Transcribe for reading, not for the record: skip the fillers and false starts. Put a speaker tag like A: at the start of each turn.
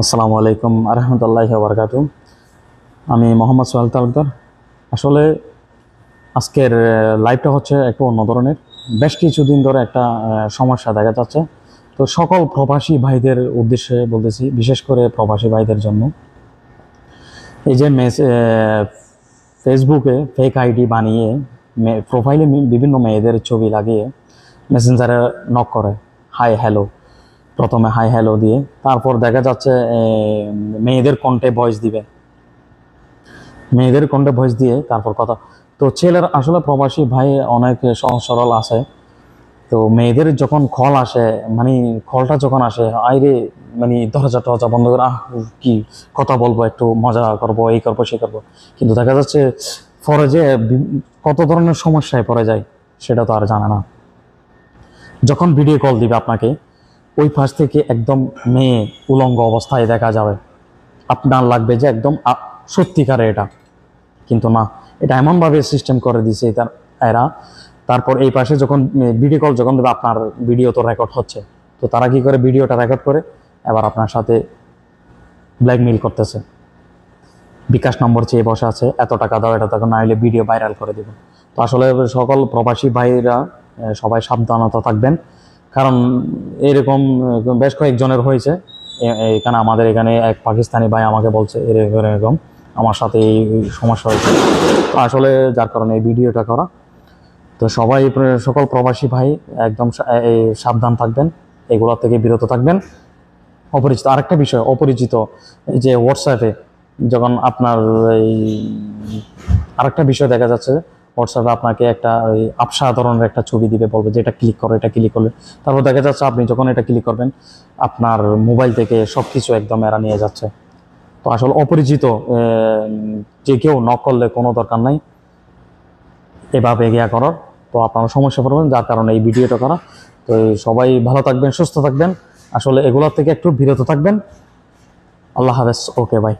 A: আসসালামু আলাইকুম আরহামতুল্লাহি ওয়া বারাকাতুহু। আমি মোহাম্মদ সোহেল তালুকদার। আসলে আজকের লাইভটা হচ্ছে একটু অন্য ধরনের। বেশ কিছুদিন ধরে একটা সমস্যা দেখা যাচ্ছে। তো সকল প্রবাসী ভাইদের উদ্দেশ্যে বলতেছি, বিশেষ করে প্রবাসী ভাইদের জন্য। এই যে ফেসবুকে ফেক আইডি বানিয়ে প্রোফাইলে বিভিন্ন মেয়েদের ছবি লাগিয়ে মেসেঞ্জারে নক করে, হাই হ্যালো, প্রথমে হাই হ্যালো দিয়ে তারপর দেখা যাচ্ছে মেয়েদের কণ্ঠে ভয়েস দিয়ে তারপর কথা। তো ছেলের আসলে প্রবাসী ভাই অনেক সহজ সরল আছে। তো মেয়েদের যখন কল আসে, মানে কলটা যখন আসে, আইরে মানে দরজা টরজা বন্ধ করে কি কথা বলবো, একটু মজা করবো, এই করবো সে করবো। কিন্তু দেখা যাচ্ছে পরে যে কত ধরনের সমস্যায় পড়ে যায় সেটা তো আর জানে না। যখন ভিডিও কল দিবে আপনাকে, ওই পাশ থেকে একদম মেয়ে উলঙ্গ অবস্থায় দেখা যাবে, আপনার লাগবে যে একদম সত্যিকারে এটা, কিন্তু না, এটা এমনভাবে সিস্টেম করে দিছে এরা। তারপর এই পাশে যখন ভিডিও কল যখন দেবে, আপনার ভিডিও তো রেকর্ড হচ্ছে, তো তারা কি করে, ভিডিওটা রেকর্ড করে এবার আপনার সাথে ব্ল্যাকমেইল করতেছে। বিকাশ নম্বর চেয়ে বসে আছে, এত টাকা দাও, এটা টাকা না হলে ভিডিও ভাইরাল করে দেবে। তো আসলে সকল প্রবাসী ভাইরা সবাই সাবধানতা থাকবেন, কারণ এরকম বেশ কয়েকজনের হয়েছে। এখানে আমাদের এখানে এক পাকিস্তানি ভাই আমাকে বলছে এরকম আমার সাথে এই সমস্যা হয়েছে। তো আসলে যার কারণে এই ভিডিওটা করা। তো সবাই সকল প্রবাসী ভাই একদম সাবধান থাকবেন, এগুলো থেকে বিরত থাকবেন। অপরিচিত আরেকটা বিষয়, অপরিচিত এই যে হোয়াটসঅ্যাপে যখন আপনার এই আরেকটা বিষয় দেখা যাচ্ছে, হোয়াটসঅ্যাপে আপনাকে একটা ওই আবসা ধরনের একটা ছবি দিবে, বলবে যে এটা ক্লিক করো, এটা ক্লিক করলে তারপর দেখা যাচ্ছে আপনি যখন এটা ক্লিক করবেন, আপনার মোবাইল থেকে সব কিছু একদম এরা নিয়ে যাচ্ছে। তো আসলে অপরিচিত যে কেউ নক করলে কোনো দরকার নাই এভাবে এগিয়ে করার। তো আপনারা সমস্যা পড়বেন, যার কারণে এই ভিডিওটা করা। তো সবাই ভালো থাকবেন, সুস্থ থাকবেন, আসলে এগুলোর থেকে একটু বিরত থাকবেন। আল্লাহ হাফেজ। ওকে, বাই।